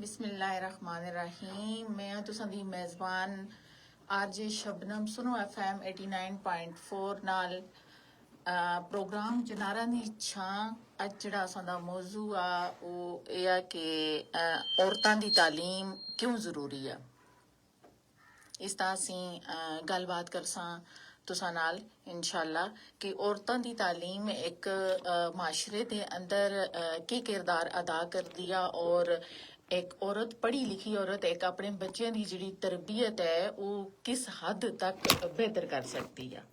बिस्मिल्लाहिर्रहमानिर्रहीम। मैं तुसां दी मेज़बान आरजे शबनम सुनो FM 89.4 नाल प्रोग्राम जनारा दी छां। अज जिहड़ा असां दा मौजू आ वो एह आ कि औरतां दी तालीम क्यों ज़रूरी आ। इस दा असीं गलबात करसां तुसां नाल इंशाअल्लाह कि औरतां दी तालीम एक माशरे दे अंदर की किरदार अदा करदी आ और एक औरत पढ़ी लिखी औरत एक अपने बच्चों की जिहड़ी तरबियत है वो किस हद तक बेहतर कर सकती है।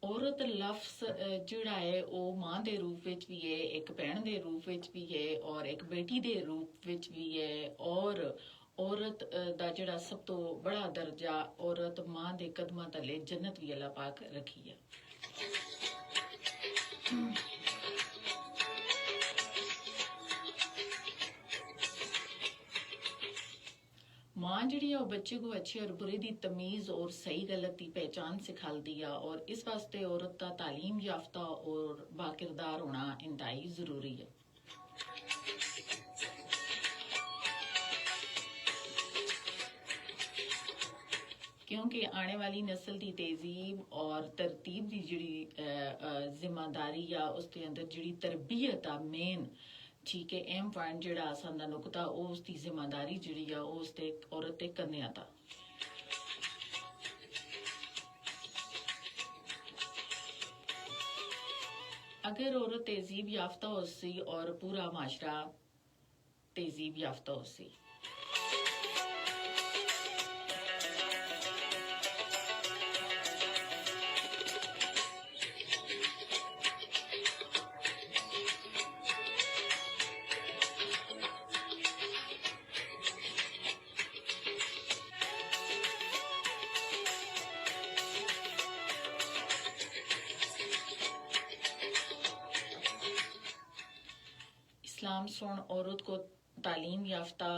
औरत लफ्ज़ जिहड़ा है वो मां दे रूप विच भी है, एक भैन दे रूप विच भी है और एक बेटी दे रूप विच भी है। और औरत दा जिहड़ा सब तो बड़ा दर्जा औरत मां दे कदमां तले जन्नत भी अल्लाह पाक रखी है। मां जिहड़ी है बच्चे को अच्छे और बुरे दी तमीज़ और सही गलत की पहचान सिखाती है और इस वास्ते औरत का तालीम याफ्ता और बाकिरदार होना इंतहाई ज़रूरी है। क्योंकि आने वाली नस्ल की तहजीब और तरतीब की जिहड़ी जिम्मेदारी आ उसके अंदर जिहड़ी तरबियत आ मेन ठीक है अहम पॉइंट जिहड़ा असां दा नुकता उसकी जिम्मेदारी जिहड़ी आ उस ते औरत ते करने आता। अगर औरत तहजीब याफ्ता होसी और पूरा माशरा तहजीब याफ्ता होसी। इस्लाम सुन औरत को तालीम याफ्ता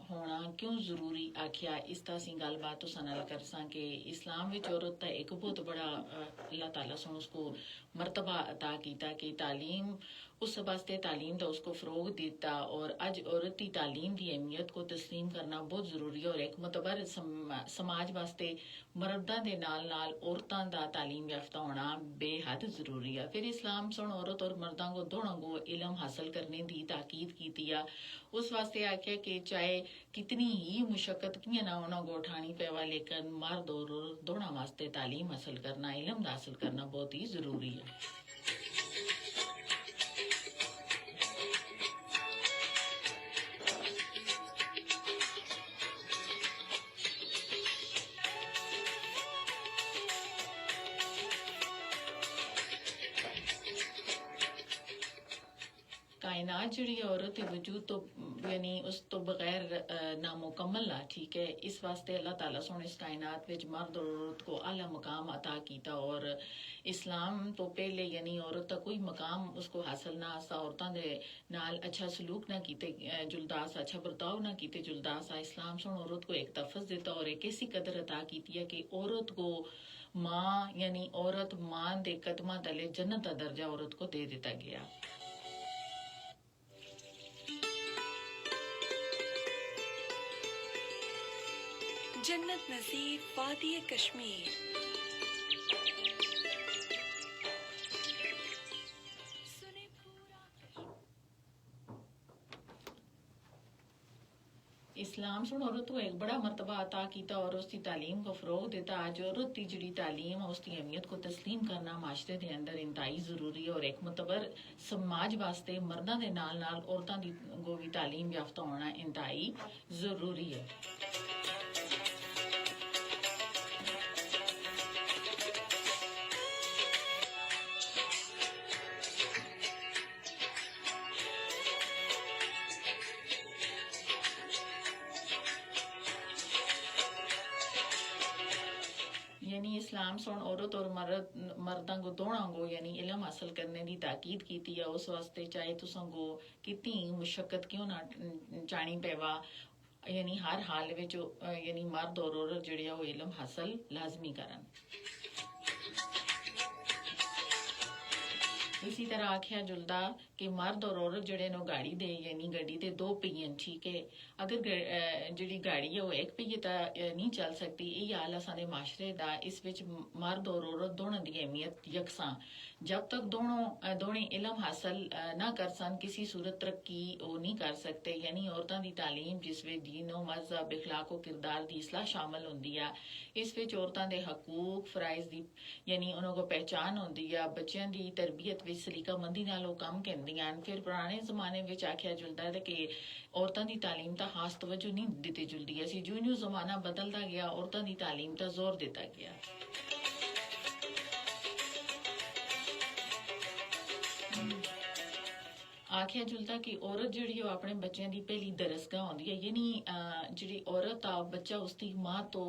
होना क्यों ज़रूरी आखिया इस दा असीं गलबात तुसां नाल करसां कि इस्लाम विच औरत दा एक बहुत बड़ा अल्लाह ताला सुन उसको मर्तबा अता कीता कि तालीम उस वास्ते तालीम दा उसको फ़रोग दिता और अज औरत की तालीम की अहमियत को तस्लीम करना बहुत ज़रूरी है और एक मतबर समाज वास्ते मर्दां दे नाल नाल औरतां दा तालीम याफ्ता होना बेहद ज़रूरी है। फिर इस्लाम सुन औरत और मर्दां को दोनों को इलम हासिल करने की ताकीद की उस वास्ते आख्या कि चाहे कितनी ही मुशक्कत कियां ना उन्होंने को उठानी पेवा लेकिन मर्द और औरत दोनों वास्ते तालीम हासिल करना इलम हासिल करना बहुत ही ज़रूरी है। कायनात जिहड़ी औरत के वजूद तो यानी उस तो बगैर नामुकम्मल आ ठीक है। इस वास्ते अल्लाह ताला सोने इस कायनात विच मर्द और औरत को आला मकाम अता कीता और इस्लाम तो पहले यानी औरत का कोई मकाम उसको हासिल ना आसा औरतां दे नाल अच्छा सलूक ना कीते जुलदास अच्छा बर्ताव ना कीते जुलदास आ इस्लाम सोन औरत को एक तफज देता और एक ऐसी कदर अता कीती है कि औरत को माँ यानी औरत माँ दे कदमां तले जन्नत का दर्जा औरत को दे दिता गया। जन्नत नसीब वादी कश्मीर। इस्लाम सुन औरत को एक बड़ा मर्तबा अता कीता और उसकी तालीम को फ़रोग देता। आज औरत की जिहड़ी तालीम है उसकी अहमियत को तस्लीम करना माशरे के अंदर इंतहाई ज़रूरी है और एक मुतबर समाज वास्ते मर्दां दे नाल नाल औरतां दी को भी तालीम याफ्ता होना इंतहाई ज़रूरी है। इस्लाम सोन औरत और मर्दां को दोनों को यानी इलम हासिल करने की ताकीद की है। उस वास्ते चाहे तुसां को कितनी मुशक्कत क्यों ना जानी पेवा, यानी हर हाल विच यानी मर्द और औरत जिहड़े वो इलम हासिल लाजमी करन। इसी तरह आख्या जुलदा कि मर्द और औरत जड़े नो गाड़ी दे यानी गड्डी दे दो पहियन, ठीक है। अगर जिहड़ी गाड़ी है वो एक पहिए ता नहीं चल सकती। ये हाल असां दे माशरे दा। इस विच मर्द और औरत दोनों दी अहमियत यकसां। जब तक दोने इलम हासिल ना कर सन किसी सूरत तरक्की वो नहीं कर सकते। यानी औरतां दी तालीम जिस विच दीनो मजहब इखलाक और किरदार दी इसलाह शामिल होंदी है। इस विच औरतां दे हकूक फराइज दी यानी उन्हों को पहचान होंदी है। बच्चों की तरबियत विच सलीकामंदी नाल वो काम कहंदियां। फिर पुराने जमाने विच आख्या जुलदा है कि औरतां दी तालीम ता खास तवज्जो नहीं दिती जुलदी है। जो जो जमाना बदलता गया औरतां दी तालीम ता जोर दिता गया। आख्या जुलदा कि औरत जिहड़ी वो अपने बच्चों की पहली दरसगाह होंदी है। यानी जिहड़ी औरत आ बच्चा उसकी मां तो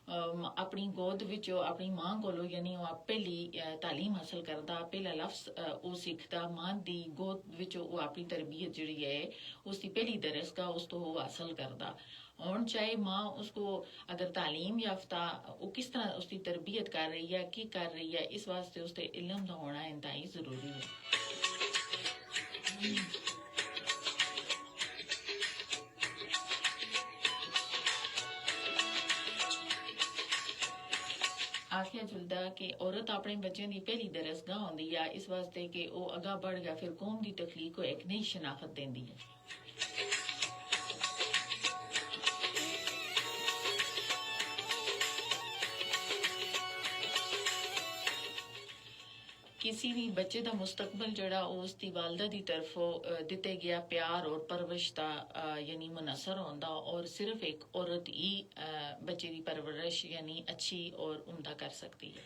अपनी गोद विच अपनी मां कोलो यानी वो पहली तालीम हासिल करदा, पहला लफ्ज वो सीखदा। मां दी गोद विच वो अपनी तरबियत जिहड़ी है उसकी पहली दरसगाह उस तो वो हासिल करदा। और चाहे माँ उसको अगर तालीम याफ्ता वो किस तरह उसकी तरबियत कर रही है, की कर रही है, इस वास्ते उसके इल्म का होना इंतहाई जरूरी है। आखिया जुलदा कि औरत अपने बच्चों की पहली दरसगाह होंदी है। इस वास्ते कि वो अगा बढ़ गया फिर कौम की तखलीक को एक नई शनाखत देंदी है। किसी भी बच्चे का मुस्तकबल जड़ा उसकी वालदा की तरफों दिते गया प्यार और परवरिश का यानी मुनसर होंदा। और सिर्फ एक औरत ही बच्चे की परवरिश यानी अच्छी और उम्दा कर सकती है।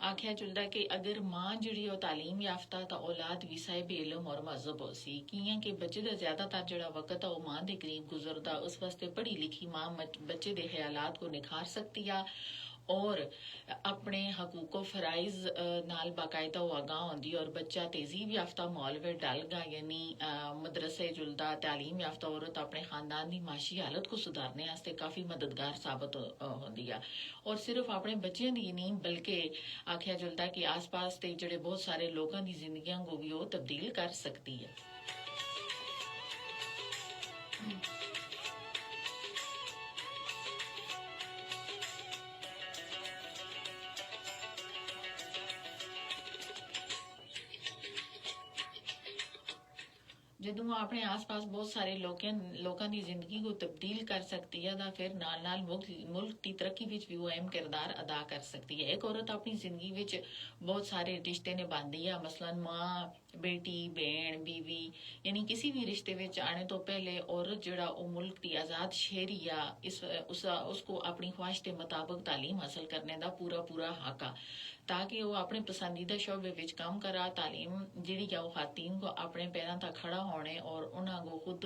आख्या जुलदा कि अगर मां जिहड़ी ओ तालीम याफ्ता ता औलाद भी साहिब इल्म और मजहब हो सी। कियां कि बच्चे दा ज्यादातर जिहड़ा वक्त है वो मां दे करीब गुजरदा। उस वास्ते पढ़ी लिखी मां बच्चे दे ख्यालात को निखार सकती है और अपने हकूक फराइज नाल बाकायदा वो आगाह होंदी। और बच्चा तेजीब याफ्ता माहौल में डल गा यानी मदरसे जुलदा तालीम याफ्ता औरत अपने खानदान की माशी हालत को सुधारने वास्ते काफ़ी मददगार साबित होंदी है। और सिर्फ अपने बच्चों की नहीं बल्कि आख्या जुलदा कि आस पास के जोड़े बहुत सारे लोगों की जिंदगियों को भी वो तब्दील कर सकती है। जदों अपने आस पास बहुत सारे लोगों की जिंदगी को तब्दील कर सकती है तो फिर नाल नाल मुल्क की तरक्की विच भी वो अहम किरदार अदा कर सकती है। एक औरत अपनी जिंदगी विच बहुत सारे रिश्ते निभाती है। मसलन माँ, बेटी, बहन, बीवी यानी किसी भी रिश्ते विच आने तो पहले औरत जड़ा वो मुल्क की आज़ाद शहरी या उसको अपनी ख्वाहिश के मुताबिक तालीम हासिल करने का पूरा पूरा हक आ ताकि वो अपने पसंदीदा शोबे विच काम करा। तालीम जिहड़ी है वो खातन को अपने पैरों तक खड़ा होने और उन्होंने को खुद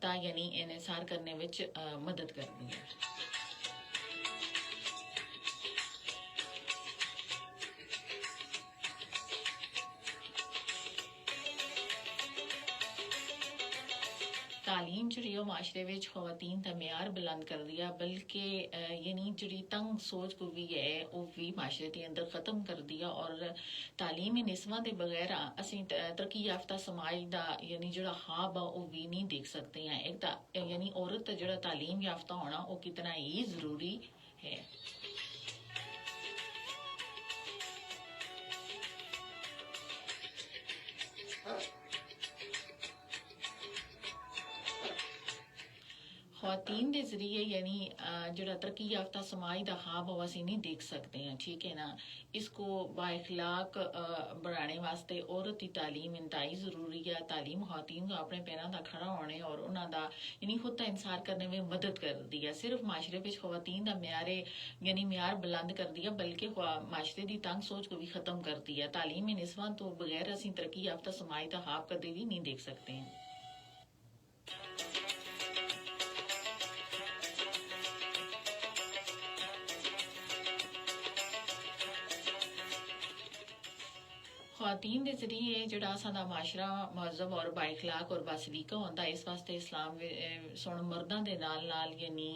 ता यानी इन्हिसार करने विच मदद करती है। तालीम जिहड़ी माशरे विच खवातीन दा मेयार बुलंद कर दिया बल्कि यानी जिहड़ी तंग सोच को भी है वो भी माशरे के अंदर ख़त्म कर दिया। और तालीमी निस्वां दे बगैर असीं तरक्की याफ्ता समाज दा यानी जिहड़ा ख्वाब आ वो भी नहीं देख सकते हैं। एक यानी औरत दा जिहड़ा तालीम याफ्ता होना वो कितना ही ज़रूरी है। ख़वातीन के जरिए यानी जो तरक्की याफ्ता समाज का ख्वाब वो असीं नहीं देख सकते हैं, ठीक है ना। इसको बाइखलाक बढ़ाने वास्ते औरत की तालीम इंतहाई ज़रूरी है। तालीम ख़वातीन को अपने पैरों तक खड़ा होने और उन्होंने यानी खुद का इंसार करने में मदद करती है। सिर्फ माशरे में ख़वातीन का यानी म्यार बुलंद कर दिया बल्कि माशरे की तंग सोच को भी ख़त्म करती है। तालीम निस्वां तो बगैर असीं तरक्की याफ्ता समाज का ख्वाब कदे भी नहीं देख सकते हैं। ख्वातीन दे जरिए जेह्ड़ा साडा माशरा महज़ब और बाइखलाक और बासलीका होंदा इस वास्ते इस्लाम सुन मर्दां दे नाल यानी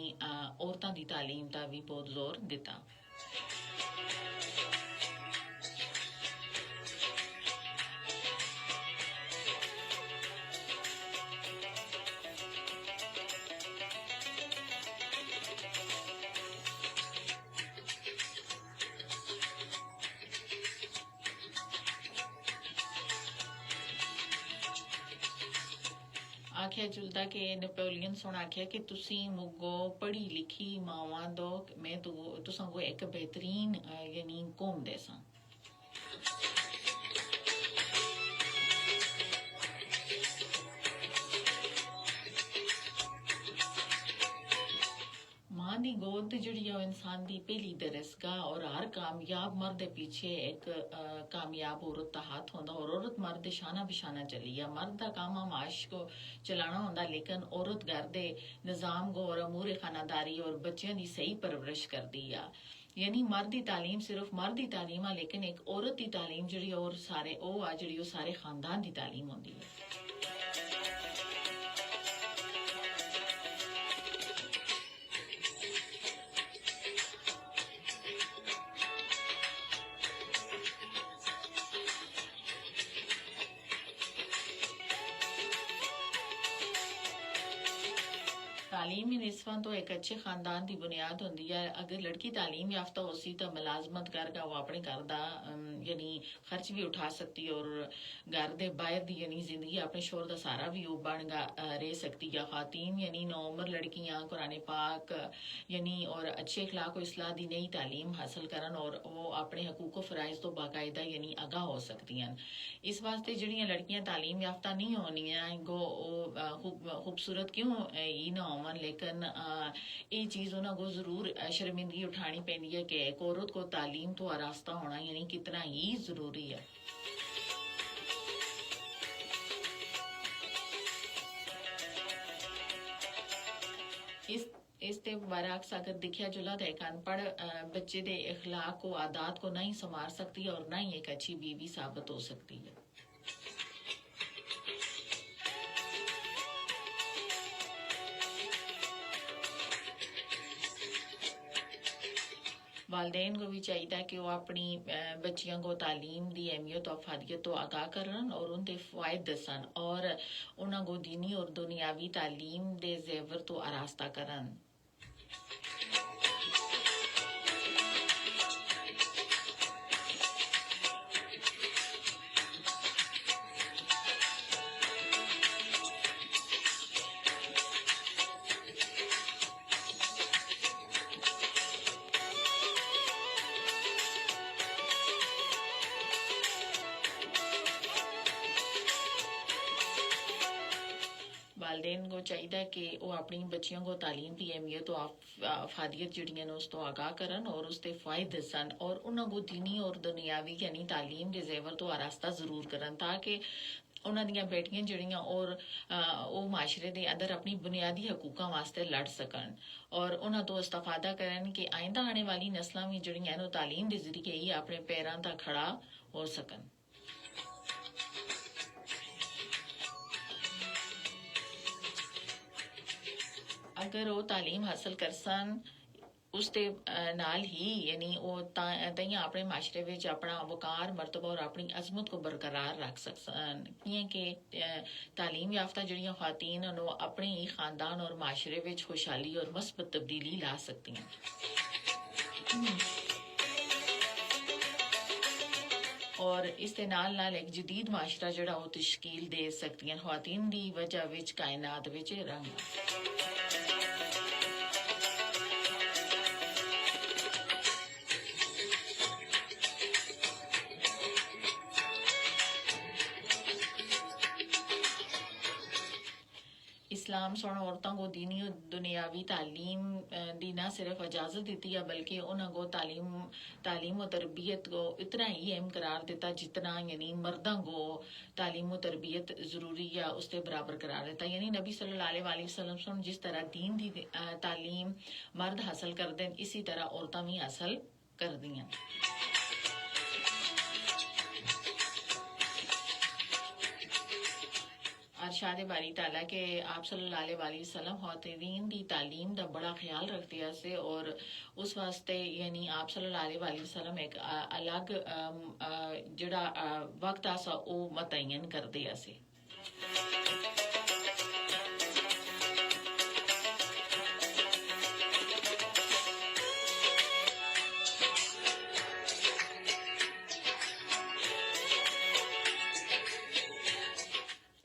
औरतां दी तालीम दा भी बहुत जोर दिता। आख्या जुलदा कि नेपोलियन सुन आख्या कि तुसी मुगो पढ़ी लिखी मावां दो मैं तुसां को एक बेहतरीन यानी कौम देसां। मां दी गोद जिहड़ी है इंसान दी पहली दरसगाह और हर कामयाब मर्द दे पीछे एक कामयाब औरत दा हाथ होंदा और औरत मर्द दे शाना बिशाना चली है। मर्द दा काम माश को चलाना होंदा लेकिन औरत घर दे निजाम को और अमूर खानादारी और बच्चों दी सही परवरिश करदी है। यानी मर्द दी तालीम सिर्फ मर्द दी तालीम है लेकिन एक औरत दी तालीम जिहड़ी और सारे ओ आ जिहड़ी ओ सारे खानदान दी तालीम होंदी है। तालीम निस्वां तो एक अच्छे खानदान की बुनियाद होंदी है। अगर लड़की तालीम याफ्ता होसी तो मुलाजमत करके वो अपने घर का यानी खर्च भी उठा सकती है और घर दे बाहर दी यानी जिंदगी अपने शोर का सहारा भी वो बन रह सकती है। खातीन यानी नौउम्र लड़कियां कुरान पाक यानी और अच्छे अखलाक और इस्लाह दी नई तालीम हासिल करन और वो अपने हकूक व फराइज तो बाकायदा यानी आगाह हो सकती हैं। इस वास्ते जड़ियां लड़कियां तालीम याफ्ता नहीं होनियां गो खूबसूरत क्यों ही ना होवन लेकिन ये चीज़ उन्होंने को जरूर शर्मिंदगी उठानी पैंदी है कि एक औरत को तालीम तो आरास्ता होना यानी कितना ही जरूरी है। इस ते बरअक्स अगर दिखा जुला तो एक अनपढ़ बच्चे दे इखलाक को आदात को नहीं संवार सकती है और ना ही एक अच्छी बीवी साबित हो सकती है। वालदेन को भी चाहिए कि वो अपनी बच्चियों को तालीम दी अहमियत और अफादियत तो आगाह करन और उनके फ़ायदे दसन और उन्होंने को दीनी और दुनियावी तालीम दे जेवर तो आरास्ता करन। वालदेन को चाहिए कि वो अपनी बच्चियों को तालीम की अहमियत तो अफादियत जड़ियां ने उस तो आगाह करन और उसके फ़ायदे दसन और उन्होंने को दीनी और दुनियावी यानी तालीम के जेवर तो आरास्ता जरूर करन ताकि उन्हों दी बेटियां जड़ियां और वो माशरे के अंदर अपनी बुनियादी हकूकों वास्ते लड़ सकन और उन्होंने तो इस्तफादा करन कि आइंदा आने वाली नस्लां भी जड़ियां तालीम के जरिए ही अपने पैरों तक खड़ा हो सकन। अगर वो तालीम हासिल कर सन उसते नाल ही यानी वो ताइयां अपने माशरे विच अपना वकार मर्तबा और अपनी अजमत को बरकरार रख सकन कि तालीम याफ्ता जड़ियां खातीन वो अपने ही खानदान और माशरे विच खुशहाली और मस्बत तब्दीली ला सकती हैं। और इस दे नाल एक जदीद माशरा जड़ा वो तश्कील दे सकती हैं। खातीन दी वजह विच कायनात विच रंग इस्लाम सुन औरतों को दीनी और दुनियावी तालीम दी ना सिर्फ इजाज़त दी है बल्कि उन्होंने को तालीम और तरबियत को इतना ही अहम करार दिता जितना यानी मर्दों को तालीम और तरबियत ज़रूरी है उसके बराबर करार दिता। यानी नबी सल्लल्लाहु अलैहि वसल्लम सुन जिस तरह दीन दी तालीम मर्द हासिल कर दें इसी तरह औरतें भी हासिल कर दियां। अरशाद बारी ताला के आप सल्लल्लाहु अलैहि वसल्लम खौतीन दी तालीम दा बड़ा ख्याल रखते से और उस वास्ते यानी आप सल्लल्लाहु अलैहि वसल्लम एक अलग जड़ा वक्त आसा ओ मतयन करते से।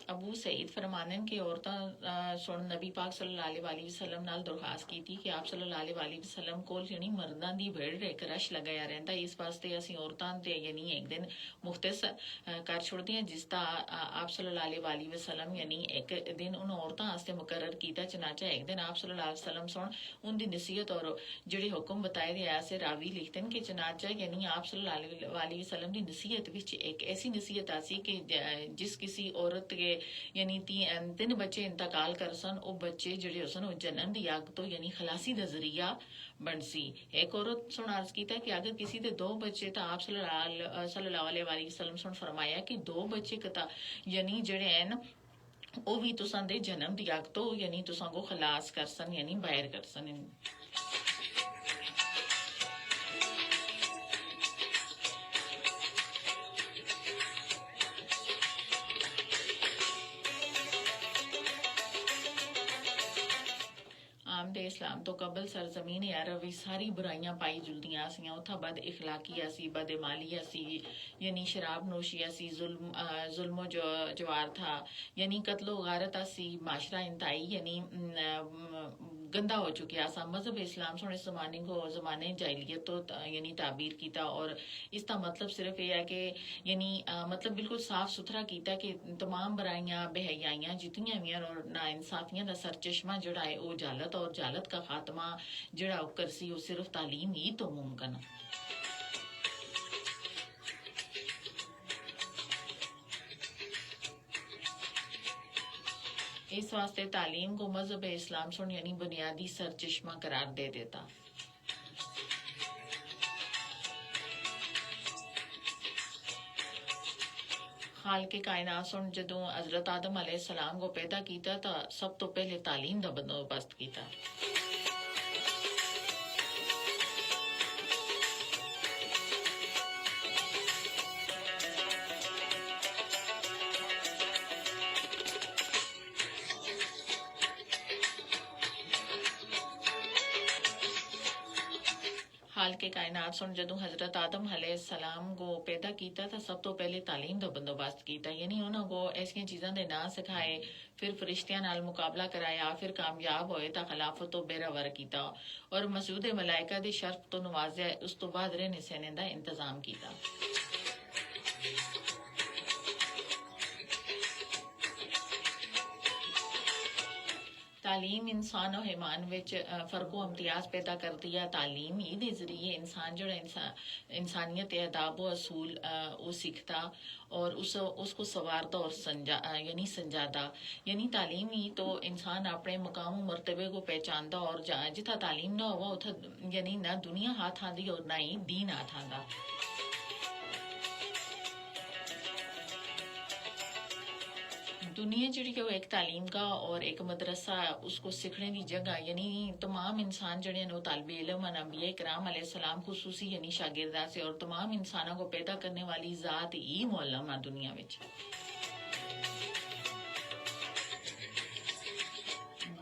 अबू सईद फरमानन के औरतां सुन नबी पाक सल्लल्लाहु अलैहि वसल्लम नाल दरखास्त की कि आप सल्लल्लाहु अलैहि वसल्लम कोल यानी मर्दां दी भीड़ एक रश लगाया रहंदा इस वास्ते ਅਸੀਂ औरतां ते यानी एक दिन मुख्तस कर छोड़ते हैं जिसदा आप सल्लल्लाहु अलैहि वसल्लम यानी एक दिन उन औरतां वास्ते मुकर्रर कीता चनाचा एक दिन आप सल्लल्लाहु अलैहि वसल्लम सुन उनदी नसीहत और जेड़े हुक्म बताए दे ऐसे रावी लिखते हैं कि चनाचा यानी आप सल्लल्लाहु अलैहि वसल्लम दी नसीहत विच एक ऐसी नसीहत आसी कि जिस किसी औरत के यानी तीन बच्चे इंतकाल कर सन ਉਹ ਬੱਚੇ ਜਿਹੜੇ ਉਸਨ ਉਹ ਜਨਮ ਦੀ ਅੱਗ ਤੋਂ यानी खलासी ਦਾ ਜ਼ਰੀਆ बन सी। एक औरत सुन अर्ज कीता कि अगर किसी दे दो बच्चे तो आप सल्लल्लाहु अलैहि वसल्लम सुन फरमाया कि दो बच्चे कता यानी जेड़े हैं ਉਹ ਵੀ ਤੁਸਾਂ ਦੇ ਜਨਮ ਦੀ ਅੱਗ ਤੋਂ यानी ਤੁਸਾਂ को खलास कर सन यानी बाहर कर सन। आमदे इस्लाम तो कबल सरजमीन अरब भी सारी बुराइयां पाई जुलदियां सियां उथा बद इखलाकिया सी बदमालिया सी यानी शराब नोशिया सी जुल्म जवार था यानी कत्लो गारत सी माशरा इंतहाई यानी गंदा हो चुका सा। मजहब इस्लाम सोने जमाने को जमाने जाहिलियत तो यानी ताबीर कीता और इसका मतलब सिर्फ यह है कि यानी मतलब बिल्कुल साफ सुथरा कीता कि तमाम बुराइयां बेहयाइयां जितनियां भी और ना इंसाफियां दा सरचश्मा जड़ा है वो जालत और जालत का खात्मा जड़ा कर सी वो सिर्फ तालीम ही तो मुमकिन है। इस वास्ते तालीम को मजहब इस्लाम सुन यानी बुनियादी सरचश्मा करार दे देता। हाल के कायनात सुन जदों हजरत आदम अलैहिस्सलाम को पैदा किया तो सब तो पहले तालीम का बंदोबस्त किया। हाल के कायनात सुन जदों हजरत आदम अलैहिस्सलाम को पैदा किया तो सब तो पहले तालीम का बंदोबस्त किया यानी उन्होंने को ऐसी चीज़ों के ना सिखाए फिर फरिश्तियां नाल मुकाबला कराया फिर कामयाब होए तो खिलाफत तो बेरावर किया और मसूद मलाइका के शर्फ तो नवाजा उस तो बाद रहने सहने का इंतजाम किया। तालीम इंसान और हैवान विच फर्को इम्तियाज पैदा करती है। तालीम ही दे जरिए इंसान जो इंसानियत अदाब व असूल वो सीखता और उसको संवारता और यानी संजादा यानी तालीम ही तो इंसान अपने मकाम मर्तबे को पहचानता और जिथा तालीम ना हुआ उथा यानी ना दुनिया हाथ आंदी और ना ही दीन हाथ आंदा। दुनिया जी वो एक तालीम का और एक मदरसा उसको सीखने की जगह यानी तमाम इंसान जड़े वो तालिबे इल्म अंबिया इकराम अलैहिस्सलाम खुसूसी यानी शागिर्दा से और तमाम इंसानों को पैदा करने वाली जात ही मुअल्लम है दुनिया विच।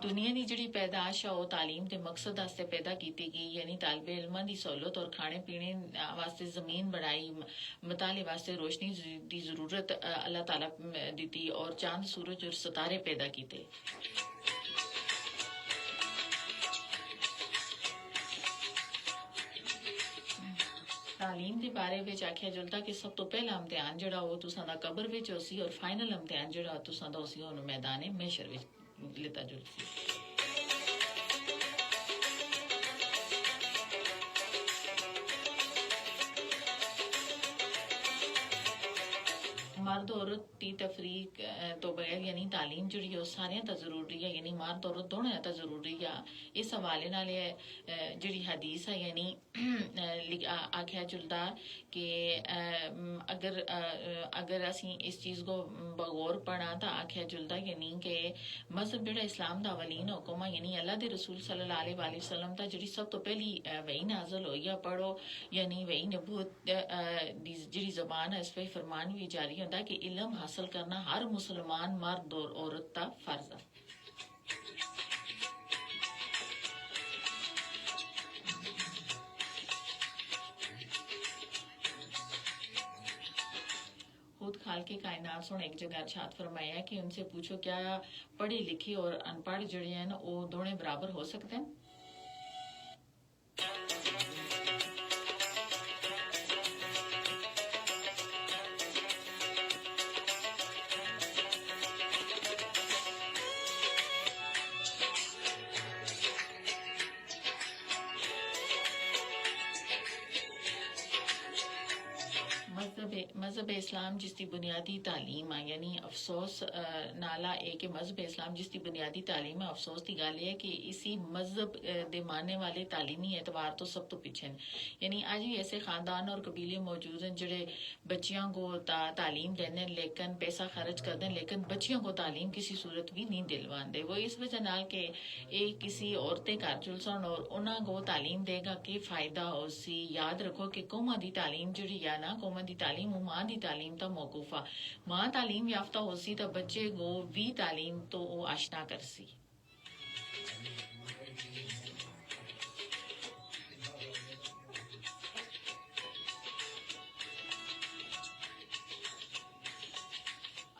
दुनिया की जिहड़ी पैदाश है वो तालीम के मकसद वास्ते पैदा की गई यानी तालिबे इल्मां दी सहूलत और खाने पीने वास्ते जमीन बढ़ाई मताले वास्ते रोशनी की जरूरत अल्लाह ताला दी और चांद सूरज और सितारे पैदा किए। तालीम के बारे में आख्या जुलता कि सब तो पहला इम्तिहान जड़ा वो तुसां दा कबर विच होसी और फाइनल इम्तिहान जड़ा तुसां दा होसी हुन मैदान महशर विच लेता जुलसी। मर्द औरत की तफरीक तो बगैर यानी तालीम जी सारे तो जरूरी है यानी मर्द औरत दोनों तो जरूरी है इस हवाले नाल जिहड़ी हदीस है यानी आख्या जुलदा कि अगर असी इस चीज़ को बगौर पढ़ा तो आख्या जुलदा यानी कि मजहब जिहड़ा इस्लाम दा अवलीन हुक्म है यानी अल्लाह दे रसूल सल्लल्लाहु अलैहि वसल्लम दा जिहड़ी सब तो पहली वही नाज़िल होई है पढ़ो यानी वही नबूवत दी जिहड़ी ज़बान है इस पे फरमान भी जारी होंदा कि इल्म हासिल करना हर मुसलमान मर्द और औरत दा फर्ज है। खुद खाल के कायनात सुन एक जगह इरशाद फरमाया कि उनसे पूछो क्या पढ़े लिखे और अनपढ़ जड़े हैं वो दोनों बराबर हो सकते हैं। मजहब इस्लाम जिसकी बुनियादी तालीम है यानी अफसोस नाला है कि मजहब इस्लाम जिसकी बुनियादी तालीम है अफसोस की गल है कि इसी मजहब दे मानने वाले तालीमी एतबार तो सब तो पीछे हैं। यानी आज भी ऐसे खानदान और कबीले मौजूद हैं जिहड़े बच्चियों को तालीम देने लेकिन पैसा खर्च करते हैं लेकिन बच्चियों को तालीम किसी सूरत भी नहीं दिलवाते। वो इस वजह नाल के एक किसी औरतें घर चुलसन और उन्होंने को तालीम देगा कि फायदा उसी याद रखो कि कौमां दी तालीम जिहड़ी है ना कौमां दी तालीम मां दी तालीम तो मौकूफा मां तालीम याफ्ता होसी तो बच्चे को भी तालीम तो वो आशना करसी।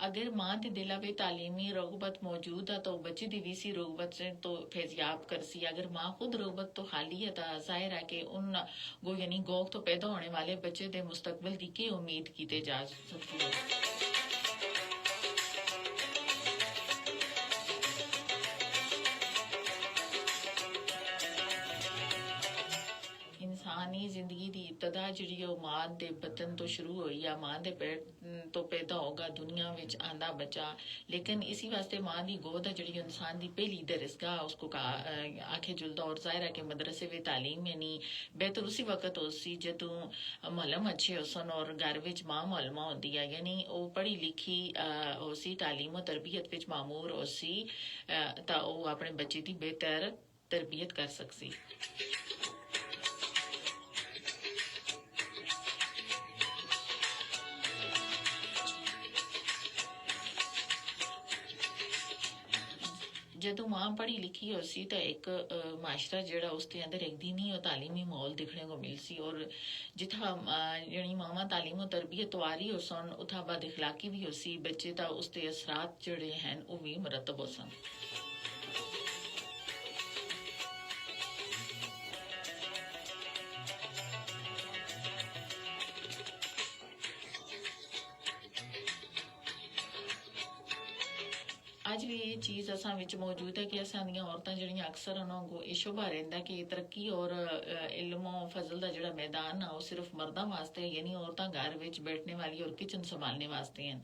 अगर मां ते दिला में तालीमी रगबत मौजूद है तो बच्चे दी भी सी रगबत से तो फैजियाब करसी। अगर मां खुद रगबत तो खाली है तो जाहिर है कि उन गो यानी गोग तो पैदा होने वाले बच्चे दे मुस्तकबिल दी की उम्मीद कीते जा सकती है। इंसानी जिंदगी दी इब्तदा जिहड़ी ओ मां दे बतन तो शुरू होई या मां दे पेट तो पैदा होगा दुनिया विच आंदा बच्चा लेकिन इसी वास्ते मां दी गोद है जिहड़ी इंसान दी पहली दरसगाह उसको आखे जुलदा और जाहिर है कि मदरसे व तालीम यानी बेहतर उसी वक्त होसी जदों मलम अच्छे होसन और घर विच मां मलमा होंदी है यानी ओ पढ़ी लिखी होसी तालीम और तरबियत विच मामूर होसी तां ओ अपने बच्चे दी बेहतर तरबियत कर सकसी। जदों मां पढ़ी लिखी होसी तो एक माशरा जिहड़ा उसके अंदर एक दिन ही और तालीमी माहौल दिखने को मिलसी और जिथा यानी मामा तालीम और तरबियत तो आ रही हो सन उथा बाद इखलाकी भी होसी बच्चे ता उसके असरात जिहड़े हैं वो भी मुरतब हो सन। आज भी ये चीज़ असां विच मौजूद है कि असां दियां औरतां जिहड़ियां अक्सर उन्हां को ये शुभा रहिंदा कि तरक्की और इल्म और फजल दा जिहड़ा मैदान है वो सिर्फ मर्दां वास्ते यानी औरतां घर विच बैठने वाली और किचन संभालने वास्ते हैं।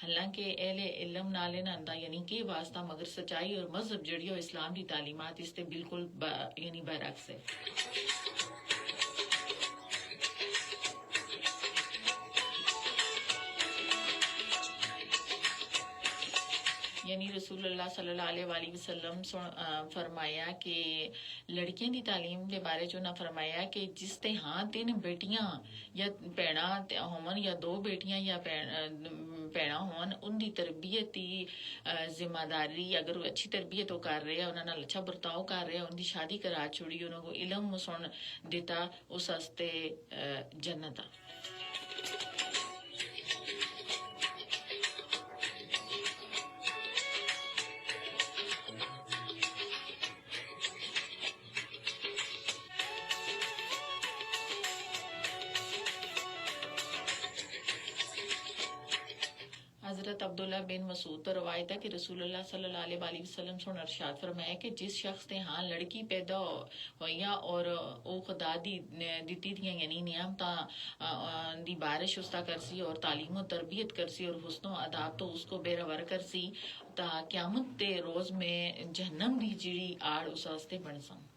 हालांकि एहले इल्म नाल इन्हां दा यानी के वास्ता मगर सच्चाई और मजहब जिहड़ी इस्लाम दी तालीमात इसते बिल्कुल यानी बरअक्स है। यानी रसूलुल्लाह सल्लल्लाहु अलैहि वसल्लम फरमाया कि लड़कियां दी तालीम के बारे च उन्हें फरमाया कि जिस ते हाँ 3 बेटियां या भैणा होवन या 2 बेटियां या भैणा होवन उनकी तरबियत की जिम्मेदारी अगर वो अच्छी तरबियत वो कर रहे हैं उन्होंने अच्छा बर्ताव कर रहे हैं उनकी शादी करा छोड़ी उन्होंने इलम सुन दिता उस हस्ते जन्नत आ। हज़रत अब्दुल्ला बिन मसूद तो रवायत है कि रसूलुल्लाह सल्लल्लाहु अलैहि वसल्लम सोने इरशाद फरमाया कि जिस शख्स ने हाँ लड़की पैदा होई और वो खुदा दी दित्ती दियां यानी नियामतां दी बारिश उसका करसी और तालीम और तरबियत करसी और हुस्नो अदाब तो उसको बेरवर करसी ता क़यामत दे रोज़ में जहन्नम दी जिड़ी आड़ उस वास्ते बन सन।